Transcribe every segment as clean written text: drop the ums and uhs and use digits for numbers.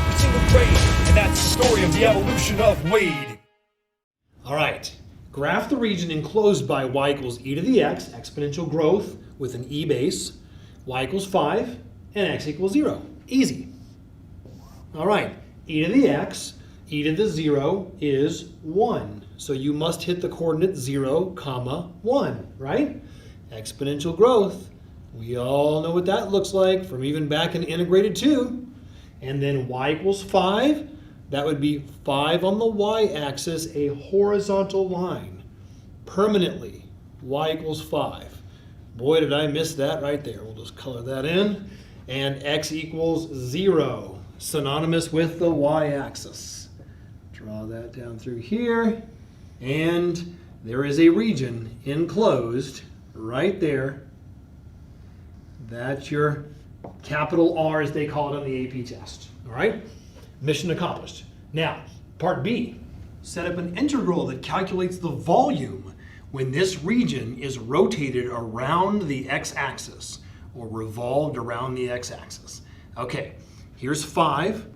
every single grade. And that's the story of the evolution of Wade. All right, graph the region enclosed by y equals e to the x, exponential growth with an e base, y equals 5, and x equals 0. Easy. All right, e to the x, e to the 0 is 1. So you must hit the coordinate 0, comma 1, right? Exponential growth, we all know what that looks like from even back in integrated 2. And then y equals 5. That would be 5 on the y-axis, a horizontal line. Permanently, y equals 5. Boy, did I miss that right there. We'll just color that in. And x equals 0, synonymous with the y-axis. Draw that down through here. And there is a region enclosed right there. That's your capital R, as they call it on the AP test. All right? Mission accomplished. Now, part B, set up an integral that calculates the volume when this region is rotated around the x-axis or revolved around the x-axis. Okay, here's 5.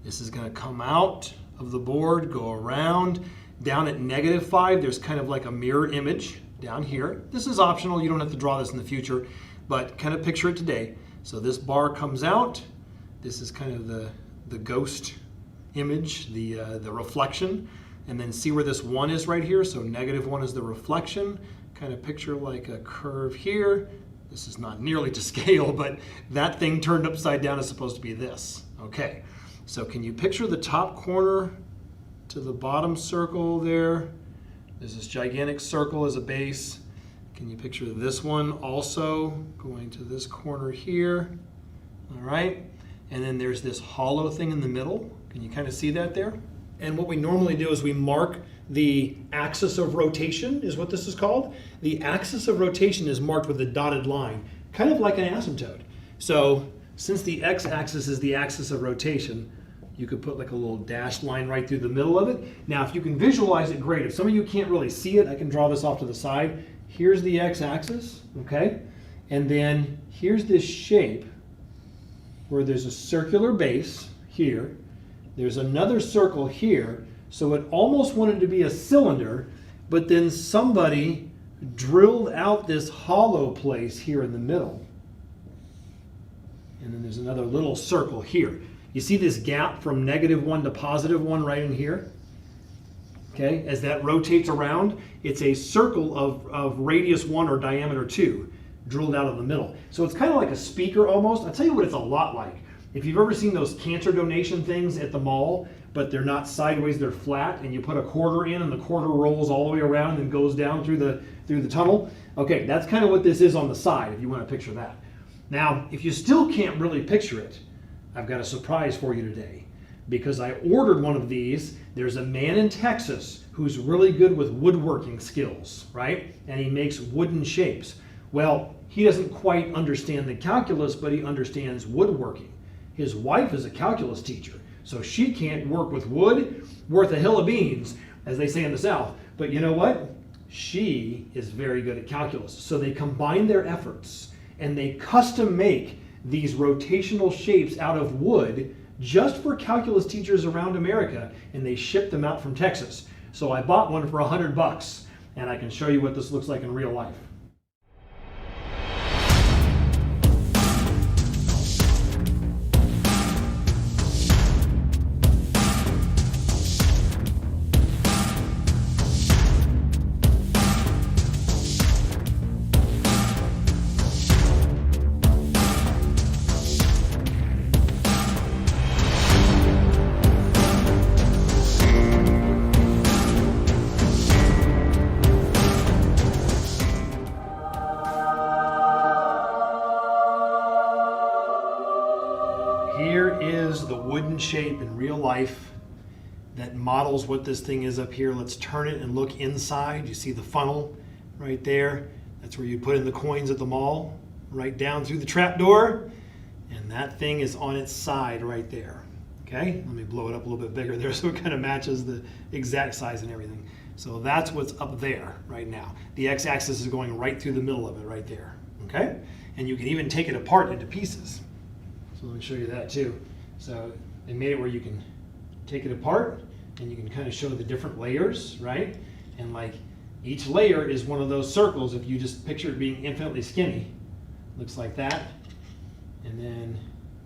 This is going to come out of the board, go around. Down at -5, there's kind of like a mirror image down here. This is optional. You don't have to draw this in the future, but kind of picture it today. So this bar comes out. This is kind of the ghost image, the reflection, and then see where this 1 is right here. So -1 is the reflection. Kind of picture like a curve here. This is not nearly to scale, but that thing turned upside down is supposed to be this. Okay, so can you picture the top corner to the bottom circle there? There's this gigantic circle as a base. Can you picture this one also going to this corner here? All right. And then there's this hollow thing in the middle. Can you kind of see that there? And what we normally do is we mark the axis of rotation, is what this is called. The axis of rotation is marked with a dotted line, kind of like an asymptote. So since the x-axis is the axis of rotation, you could put like a little dashed line right through the middle of it. Now, if you can visualize it, great. If some of you can't really see it, I can draw this off to the side. Here's the x-axis, okay? And then here's this shape where there's a circular base here. There's another circle here. So it almost wanted to be a cylinder, but then somebody drilled out this hollow place here in the middle. And then there's another little circle here. You see this gap from -1 to +1 right in here? Okay, as that rotates around, it's a circle of radius 1 or diameter 2 drilled out of the middle. So it's kind of like a speaker almost. I'll tell you what it's a lot like. If you've ever seen those cancer donation things at the mall, but they're not sideways, they're flat, and you put a quarter in and the quarter rolls all the way around and goes down through the tunnel. Okay, that's kind of what this is on the side, if you want to picture that. Now, if you still can't really picture it, I've got a surprise for you today, because I ordered one of these. There's a man in Texas who's really good with woodworking skills, right? And he makes wooden shapes. Well, he doesn't quite understand the calculus, but he understands woodworking. His wife is a calculus teacher, so she can't work with wood worth a hill of beans, as they say in the South. But you know what? She is very good at calculus. So they combine their efforts and they custom make these rotational shapes out of wood just for calculus teachers around America, and they ship them out from Texas. So I bought one for $100, and I can show you what this looks like in real life. Here is the wooden shape in real life that models what this thing is up here. Let's turn it and look inside. You see the funnel right there? That's where you put in the coins at the mall, right down through the trap door. And that thing is on its side right there. Okay, let me blow it up a little bit bigger there so it kind of matches the exact size and everything. So that's what's up there right now. The x-axis is going right through the middle of it right there. Okay, and you can even take it apart into pieces. So let me show you that too. So They made it where you can take it apart and you can kind of show the different layers, right? And like each layer is one of those circles. If you just picture it being infinitely skinny, looks like that. And then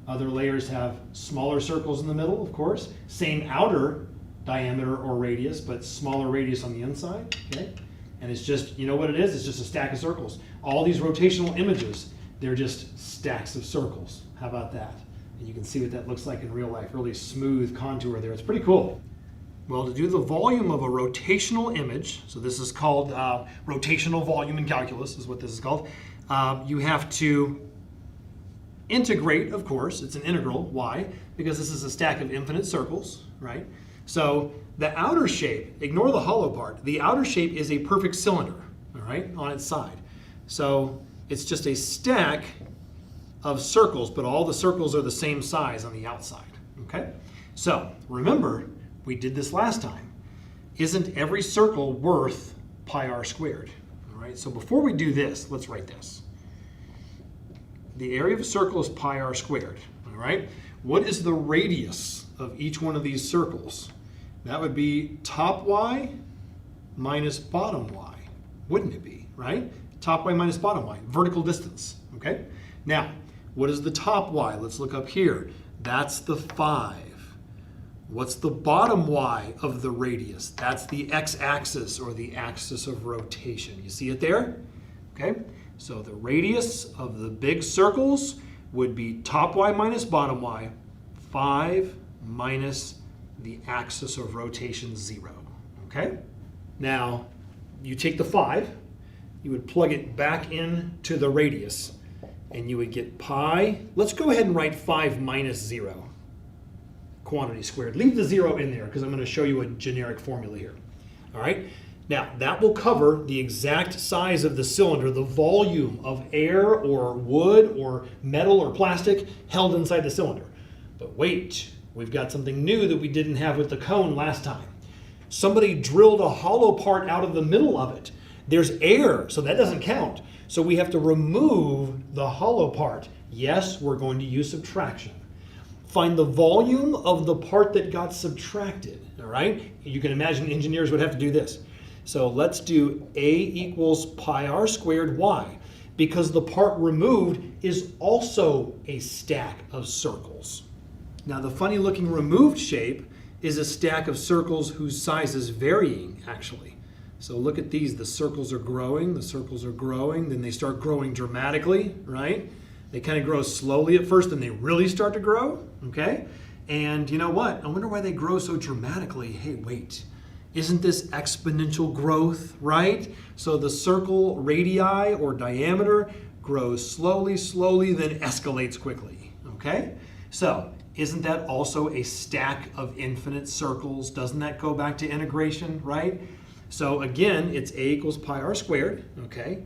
other layers have smaller circles in the middle, of course. Same outer diameter or radius, but smaller radius on the inside, okay? And it's just, you know what it is? It's just a stack of circles. All these rotational images, they're just stacks of circles. How about that? And you can see what that looks like in real life. Really smooth contour there. It's pretty cool. Well, to do the volume of a rotational image, so this is called rotational volume in calculus, is what this is called. You have to integrate, of course, it's an integral. Why? Because this is a stack of infinite circles, right? So the outer shape, ignore the hollow part, the outer shape is a perfect cylinder, all right, on its side. So it's just a stack of circles, but all the circles are the same size on the outside, okay? So remember, we did this last time. Isn't every circle worth pi r squared, all right? So before we do this, let's write this. The area of a circle is pi r squared, all right? What is the radius of each one of these circles? That would be top y minus bottom y, wouldn't it be, right? Top y minus bottom y, vertical distance, okay? Now, what is the top y? Let's look up here. That's the 5. What's the bottom y of the radius? That's the x-axis, or the axis of rotation. You see it there? Okay? So the radius of the big circles would be top y minus bottom y, 5 minus the axis of rotation 0. Okay? Now, you take the 5, you would plug it back into the radius, and you would get pi. Let's go ahead and write 5 minus 0, quantity squared. Leave the 0 in there because I'm going to show you a generic formula here. All right? Now, that will cover the exact size of the cylinder, the volume of air or wood or metal or plastic held inside the cylinder. But wait, we've got something new that we didn't have with the cone last time. Somebody drilled a hollow part out of the middle of it. There's air, so that doesn't count. So we have to remove the hollow part. Yes, we're going to use subtraction. Find the volume of the part that got subtracted, all right? You can imagine engineers would have to do this. So let's do A equals pi r squared y, because the part removed is also a stack of circles. Now the funny looking removed shape is a stack of circles whose size is varying, actually. So look at these, the circles are growing, then they start growing dramatically, right? They kind of grow slowly at first, then they really start to grow, okay? And you know what? I wonder why they grow so dramatically. Hey, wait. Isn't this exponential growth, right? So the circle radii or diameter grows slowly, then escalates quickly, okay? So isn't that also a stack of infinite circles? Doesn't that go back to integration, right? So again, it's A equals pi r squared, okay?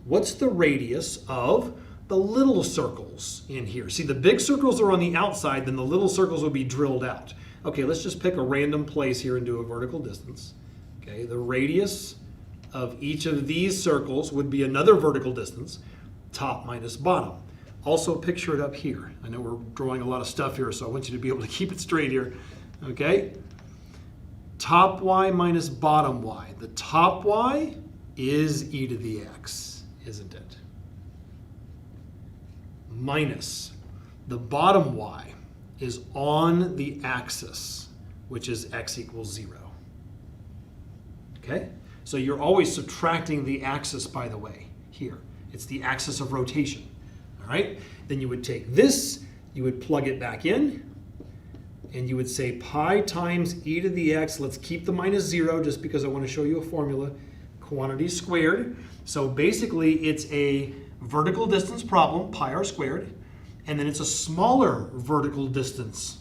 What's the radius of the little circles in here? See, the big circles are on the outside, then the little circles will be drilled out. Okay, let's just pick a random place here and do a vertical distance. Okay, the radius of each of these circles would be another vertical distance, top minus bottom. Also picture it up here. I know we're drawing a lot of stuff here, so I want you to be able to keep it straight here. Okay, top y minus bottom y. The top y is e to the x, isn't it? Minus the bottom y is on the axis, which is x equals 0. Okay? So you're always subtracting the axis, by the way, here. It's the axis of rotation. All right? Then you would take this, you would plug it back in, and you would say pi times e to the x. Let's keep the minus 0 just because I want to show you a formula. Quantity squared. So basically, it's a vertical distance problem, pi r squared. And then it's a smaller vertical distance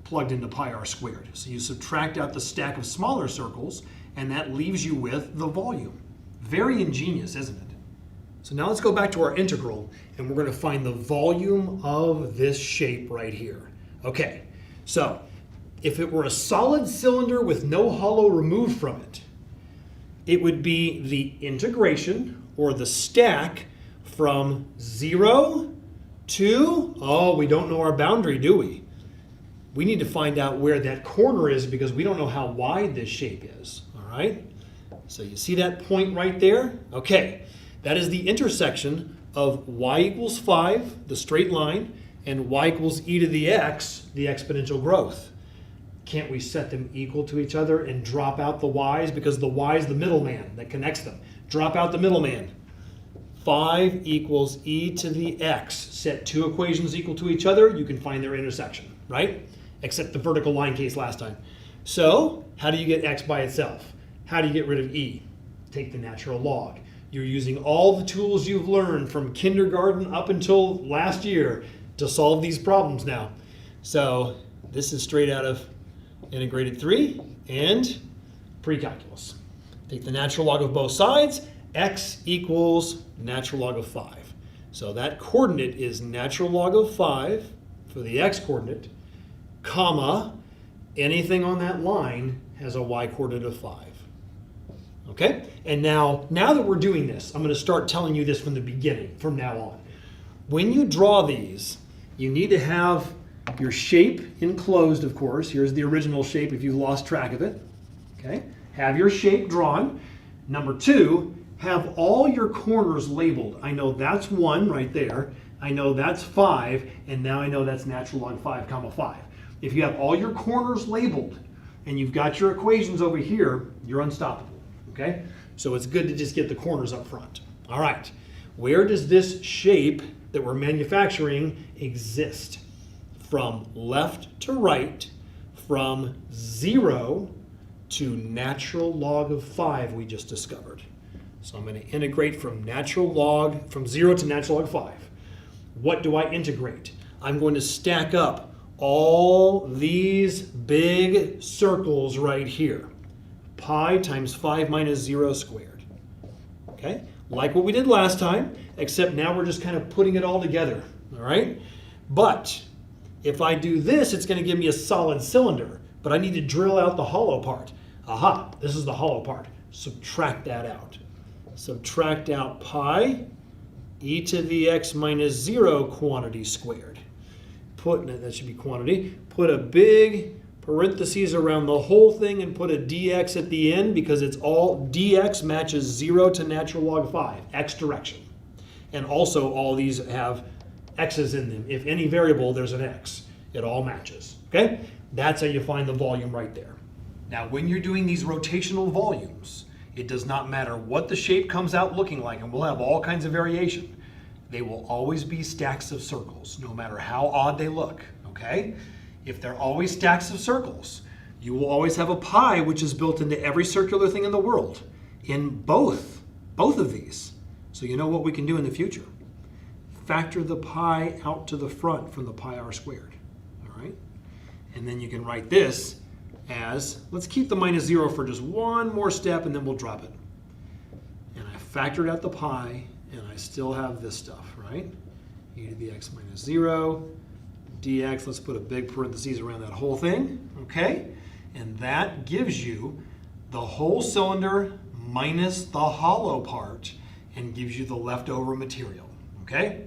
plugged into pi r squared. So you subtract out the stack of smaller circles, and that leaves you with the volume. Very ingenious, isn't it? So now let's go back to our integral, and we're going to find the volume of this shape right here. Okay, so if it were a solid cylinder with no hollow removed from it, it would be the integration, or the stack, from 0 to, oh, we don't know our boundary, do we? we need to find out where that corner is because we don't know how wide this shape is, all right? So you see that point right there? Okay, that is the intersection of y equals 5, the straight line, and y equals e to the x, the exponential growth. Can't we set them equal to each other and drop out the y's because the y is the middleman that connects them. Drop out the middleman. 5 equals e to the x. Set two equations equal to each other, you can find their intersection, right? Except the vertical line case last time. So, how do you get x by itself? How do you get rid of e? Take the natural log. You're using all the tools you've learned from kindergarten up until last year to solve these problems now. So, this is straight out of integrated 3 and pre-calculus. Take the natural log of both sides. X equals natural log of 5. So that coordinate is natural log of 5 for the x coordinate, comma, anything on that line has a y coordinate of 5. Okay? And now that we're doing this, I'm going to start telling you this from the beginning, from now on. When you draw these, you need to have your shape enclosed, of course. Here's the original shape if you've lost track of it. Okay? Have your shape drawn. Number 2, have all your corners labeled. I know that's 1 right there. I know that's 5, and now I know that's natural log 5 comma 5. If you have all your corners labeled and you've got your equations over here, you're unstoppable. Okay? So it's good to just get the corners up front. All right. Where does this shape that we're manufacturing exist? From left to right, from 0 to natural log of 5 we just discovered. So I'm going to integrate from 0 to natural log of 5. What do I integrate? I'm going to stack up all these big circles right here. Pi times 5 minus 0 squared. Okay? Like what we did last time, except now we're just kind of putting it all together. All right? But if I do this, it's going to give me a solid cylinder. But I need to drill out the hollow part. Aha, this is the hollow part. Subtract that out. Subtract out pi e to the x minus 0 quantity squared. That should be quantity. Put a big parentheses around the whole thing and put a dx at the end because it's all dx matches 0 to natural log 5, x direction. And also all these have x's in them. If any variable, there's an x. It all matches. Okay? That's how you find the volume right there. Now, when you're doing these rotational volumes, it does not matter what the shape comes out looking like, and we'll have all kinds of variation. They will always be stacks of circles, no matter how odd they look, okay? If they're always stacks of circles, you will always have a pi which is built into every circular thing in the world, in both of these. So you know what we can do in the future? Factor the pi out to the front from the pi r squared, all right? And then you can write this as, let's keep the minus 0 for just one more step and then we'll drop it. And I factored out the pi and I still have this stuff, right? E to the x minus 0, dx, let's put a big parentheses around that whole thing, okay? And that gives you the whole cylinder minus the hollow part and gives you the leftover material, okay?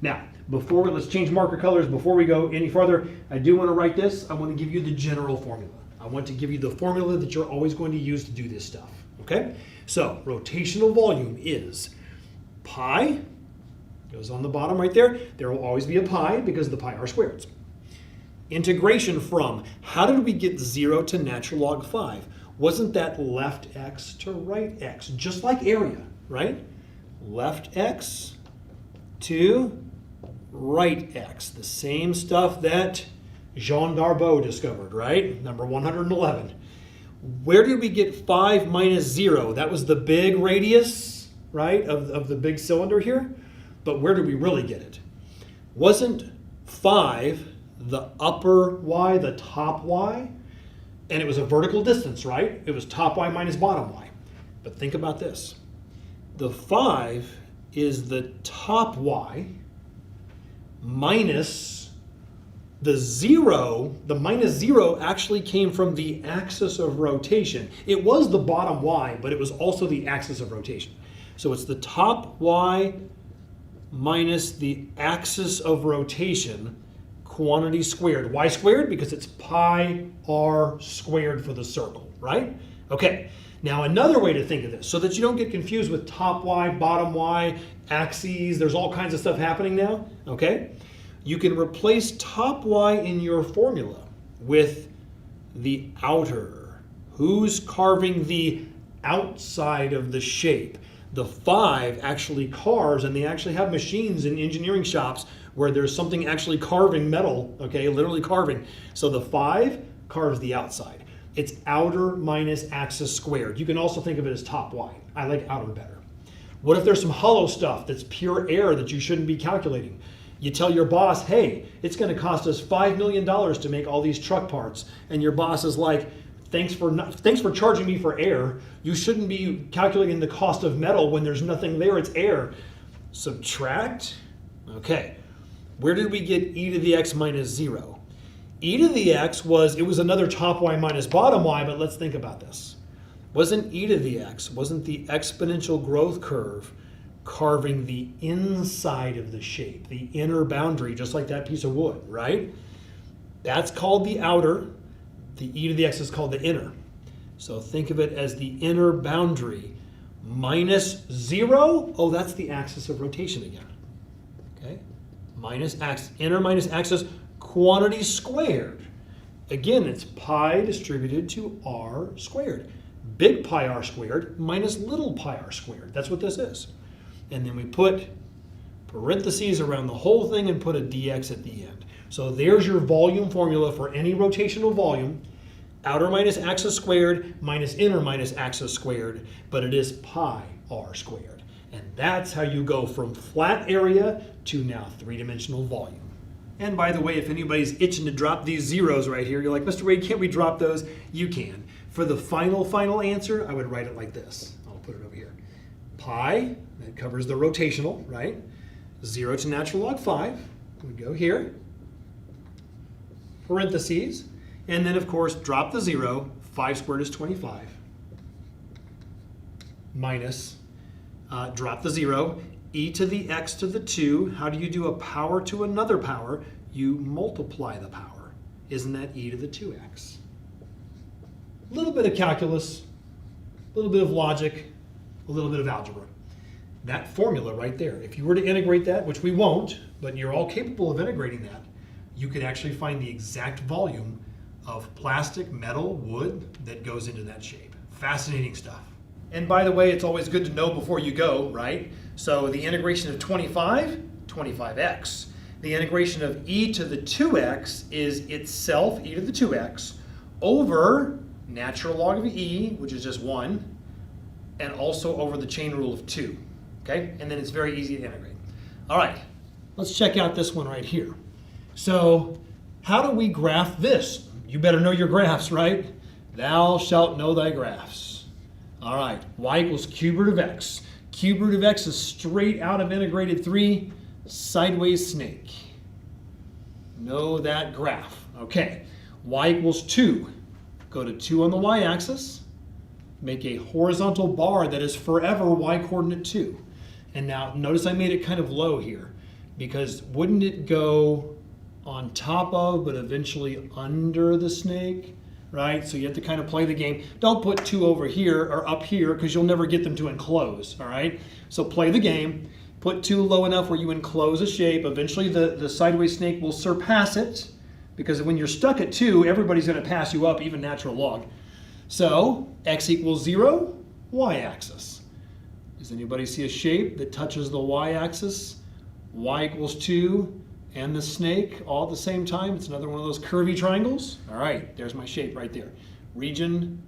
Now, let's change marker colors. Before we go any farther, I do want to write this. I want to give you the general formula. I want to give you the formula that you're always going to use to do this stuff, okay? So, rotational volume is pi, goes on the bottom right there. There will always be a pi because of the pi r squareds. Integration from, how did we get 0 to natural log 5? Wasn't that left x to right x? Just like area, right? Left x to right x. The same stuff that Jean Darboux discovered, right? Number 111. Where did we get 5 minus 0? That was the big radius, right, of the big cylinder here. But where did we really get it? Wasn't 5 the upper y, the top y? And it was a vertical distance, right? It was top y minus bottom y. But think about this. The 5 is the top y minus the 0. The minus 0 actually came from the axis of rotation. It was the bottom y, but it was also the axis of rotation. So it's the top y minus the axis of rotation quantity squared. Why squared? Because it's pi r squared for the circle, right? Okay, now another way to think of this, so that you don't get confused with top y, bottom y, axes, there's all kinds of stuff happening now, okay? You can replace top y in your formula with the outer. Who's carving the outside of the shape? The 5 actually carves, and they actually have machines in engineering shops where there's something actually carving metal, okay, literally carving. So the 5 carves the outside. It's outer minus axis squared. You can also think of it as top y. I like outer better. What if there's some hollow stuff that's pure air that you shouldn't be calculating? You tell your boss, hey, it's going to cost us $5 million to make all these truck parts. And your boss is like, thanks for charging me for air. You shouldn't be calculating the cost of metal when there's nothing there, it's air. Subtract. Okay. Where did we get e to the x minus 0? E to the x was another top y minus bottom y, but let's think about this. Wasn't e to the x, wasn't the exponential growth curve carving the inside of the shape, the inner boundary, just like that piece of wood, right? That's called the outer. The e to the x is called the inner. So think of it as the inner boundary minus 0. Oh, that's the axis of rotation again. Okay? Minus axis, inner minus axis, quantity squared. Again, it's pi distributed to r squared. Big pi r squared minus little pi r squared. That's what this is. And then we put parentheses around the whole thing and put a dx at the end. So there's your volume formula for any rotational volume. Outer minus axis squared minus inner minus axis squared, but it is pi r squared. And that's how you go from flat area to now three-dimensional volume. And by the way, if anybody's itching to drop these zeros right here, you're like, Mr. Wade, can't we drop those? You can. For the final answer, I would write it like this. I'll put it over here. Pi, that covers the rotational, right? 0 to natural log 5, we go here. Parentheses, and then of course drop the 0, 5 squared is 25, minus, drop the 0, e to the x to the 2. How do you do a power to another power? You multiply the power. Isn't that e to the 2x? A little bit of calculus, a little bit of logic, a little bit of algebra. That formula right there, if you were to integrate that, which we won't, but you're all capable of integrating that, you could actually find the exact volume of plastic, metal, wood that goes into that shape. Fascinating stuff. And by the way, it's always good to know before you go, right? So the integration of 25, 25x. The integration of e to the 2x is itself e to the 2x over natural log of e, which is just 1, and also over the chain rule of 2. Okay? And then it's very easy to integrate. All right, let's check out this one right here. So how do we graph this? You better know your graphs, right? Thou shalt know thy graphs. All right, y equals cube root of x. Cube root of x is straight out of integrated 3, sideways snake. Know that graph. Okay, y equals 2. Go to 2 on the y-axis. Make a horizontal bar that is forever y-coordinate 2. And now notice I made it kind of low here, because wouldn't it go on top of but eventually under the snake, right? So you have to kind of play the game. Don't put 2 over here or up here because you'll never get them to enclose, all right? So play the game. Put 2 low enough where you enclose a shape. Eventually the sideways snake will surpass it, because when you're stuck at 2, everybody's going to pass you up, even natural log. So x equals 0, y-axis. Does anybody see a shape that touches the y-axis? Y equals 2 and the snake all at the same time. It's another one of those curvy triangles. All right, there's my shape right there. Region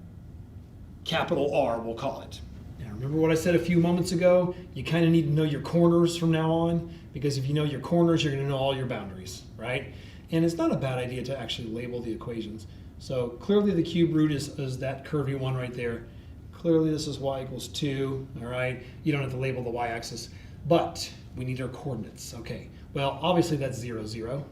capital R, we'll call it. Now remember what I said a few moments ago? You kind of need to know your corners from now on, because if you know your corners, you're going to know all your boundaries, right? And it's not a bad idea to actually label the equations. So clearly the cube root is that curvy one right there. Clearly this is y equals 2, all right? You don't have to label the y-axis, but we need our coordinates. Okay, well, obviously that's 0, 0,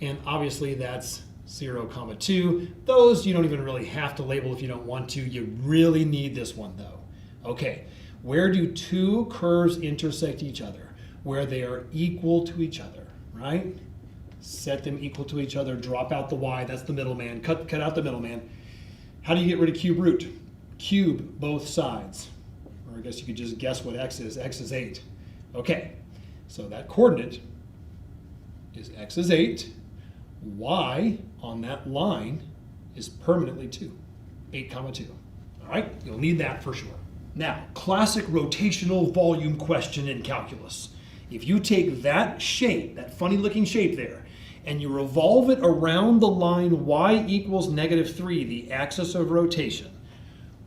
and obviously that's 0, 2. Those you don't even really have to label if you don't want to. You really need this one though. Okay, where do 2 curves intersect each other? Where they are equal to each other, right? set them equal to each other, drop out the y, that's the middleman, cut out the middleman. How do you get rid of cube root? Cube both sides. Or I guess you could just guess what x is. X is 8. Okay, so that coordinate is x is 8. Y on that line is permanently 2. 8, 2. All right, you'll need that for sure. Now, classic rotational volume question in calculus. If you take that shape, that funny looking shape there, and you revolve it around the line y equals -3, the axis of rotation,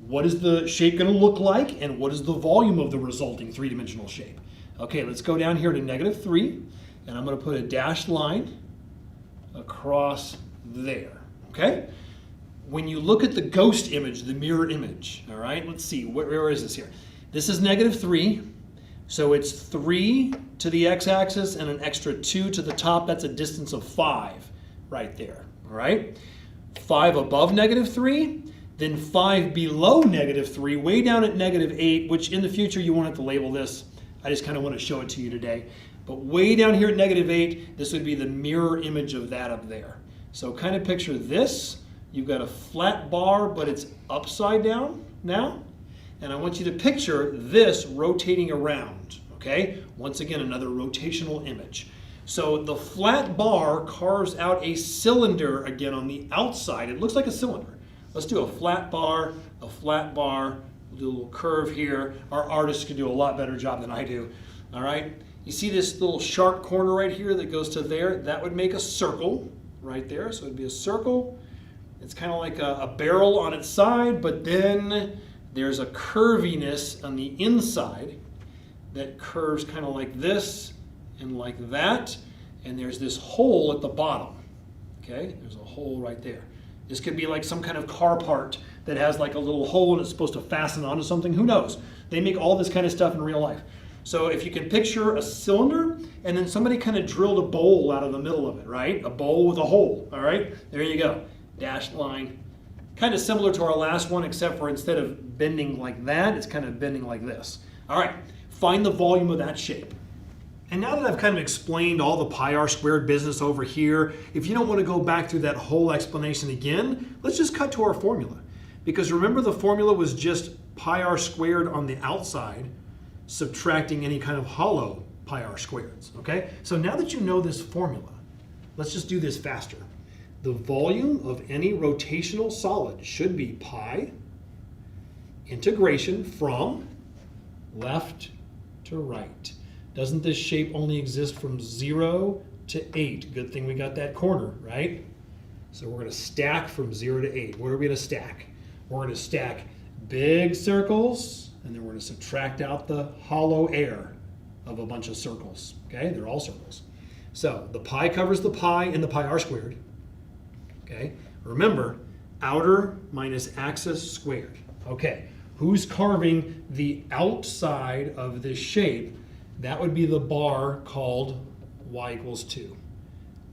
what is the shape going to look like, and what is the volume of the resulting three-dimensional shape? Okay, let's go down here to -3, and I'm going to put a dashed line across there, okay? When you look at the ghost image, the mirror image, all right, let's see, where is this here? This is -3, so it's 3 to the x-axis and an extra 2 to the top. That's a distance of 5 right there, all right? 5 above -3, then 5 below -3, way down at -8, which in the future you won't have to label this. I just kind of want to show it to you today. But way down here at -8, this would be the mirror image of that up there. So kind of picture this. You've got a flat bar, but it's upside down now. And I want you to picture this rotating around, okay? Once again, another rotational image. So the flat bar carves out a cylinder again on the outside. It looks like a cylinder. Let's do a flat bar, we'll do a little curve here. Our artists can do a lot better job than I do, all right? You see this little sharp corner right here that goes to there? That would make a circle right there. So it'd be a circle. It's kind of like a barrel on its side, but then there's a curviness on the inside that curves kind of like this and like that. And there's this hole at the bottom, okay? There's a hole right there. This could be like some kind of car part that has like a little hole and it's supposed to fasten onto something. Who knows? They make all this kind of stuff in real life. So if you can picture a cylinder and then somebody kind of drilled a bowl out of the middle of it, right? A bowl with a hole, all right? There you go. Dashed line. Kind of similar to our last one, except for instead of bending like that, it's kind of bending like this. All right, find the volume of that shape. And now that I've kind of explained all the pi r squared business over here, if you don't want to go back through that whole explanation again, let's just cut to our formula. Because remember, the formula was just pi r squared on the outside, subtracting any kind of hollow pi r squareds, okay? So now that you know this formula, let's just do this faster. The volume of any rotational solid should be pi integration from left to right. Doesn't this shape only exist from 0 to 8? Good thing we got that corner, right? So we're going to stack from 0 to 8. What are we going to stack? We're going to stack big circles, and then we're going to subtract out the hollow air of a bunch of circles. Okay, they're all circles. So the pi covers the pi in the pi r squared. Okay, remember, outer minus axis squared. Okay, who's carving the outside of this shape? That would be the bar called y equals 2.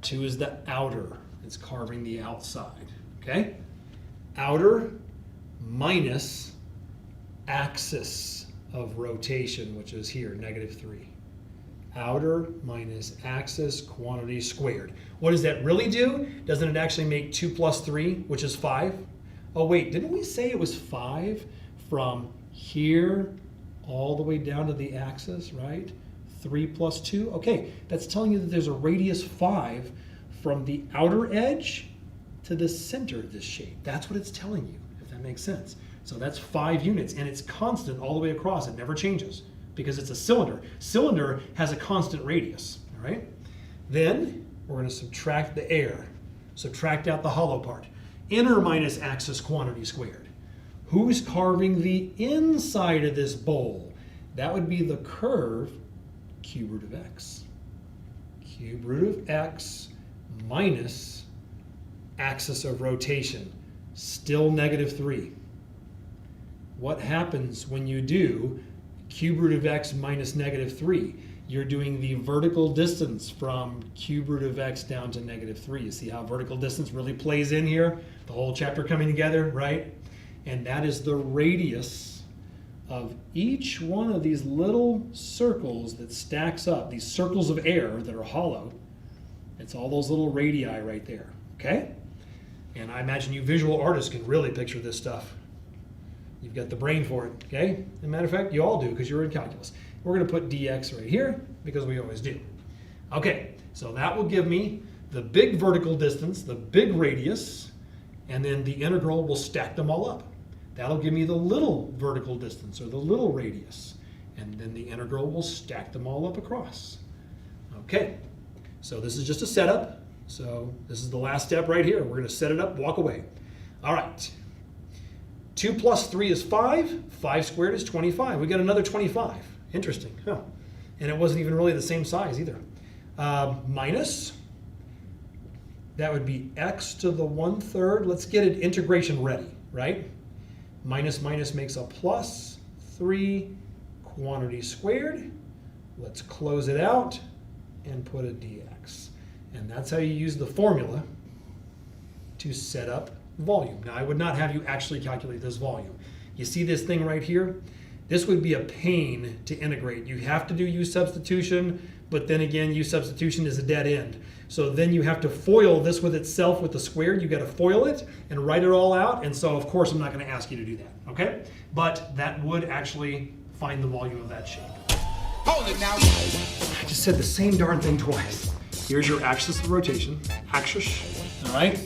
2 is the outer. It's carving the outside. Okay, outer minus axis of rotation, which is here, -3. Outer minus axis quantity squared. What does that really do? Doesn't it actually make 2 plus 3, which is 5? Oh wait, didn't we say it was 5 from here all the way down to the axis, right? 3 plus 2. Okay, that's telling you that there's a radius 5 from the outer edge to the center of this shape. That's what it's telling you, if that makes sense. So that's 5 units, and it's constant all the way across. It never changes because it's a cylinder. Cylinder has a constant radius, all right? Then we're going to subtract the air. Subtract out the hollow part. Inner minus axis quantity squared. Who's carving the inside of this bowl? That would be the curve cube root of x. Cube root of x minus axis of rotation. Still -3. What happens when you do cube root of x minus -3? You're doing the vertical distance from cube root of x down to -3. You see how vertical distance really plays in here? The whole chapter coming together, right? And that is the radius of each one of these little circles that stacks up, these circles of air that are hollow. It's all those little radii right there, okay? And I imagine you visual artists can really picture this stuff. You've got the brain for it, okay? As a matter of fact, you all do because you're in calculus. We're going to put dx right here because we always do. Okay, so that will give me the big vertical distance, the big radius, and then the integral will stack them all up. That'll give me the little vertical distance or the little radius, and then the integral will stack them all up across. Okay, so this is just a setup. So this is the last step right here. We're going to set it up, walk away. All right. 2 plus 3 is 5. 5 squared is 25. We got another 25. Interesting. Huh. And it wasn't even really the same size either. Minus, that would be x to the 1/3. Let's get it integration ready, right? Minus minus makes a plus. 3 quantity squared. Let's close it out and put a dx. And that's how you use the formula to set up volume. Now, I would not have you actually calculate this volume. You see this thing right here? This would be a pain to integrate. You have to do u substitution, but then again, u substitution is a dead end. So then you have to FOIL this with itself with the squared. You got to FOIL it and write it all out. And so, of course, I'm not going to ask you to do that, okay? But that would actually find the volume of that shape. Hold it now. I just said the same darn thing twice. Here's your axis of rotation, axis, all right?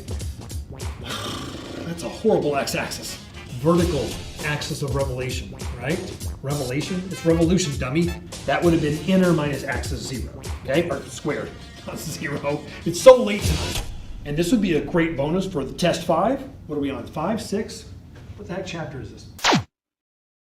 That's a horrible x-axis. Vertical axis of revelation, right? Revelation? It's revolution, dummy. That would have been inner minus axis 0, okay? Or squared, not 0. It's so late tonight. And this would be a great bonus for the test 5. What are we on, 5, 6? What the heck chapter is this?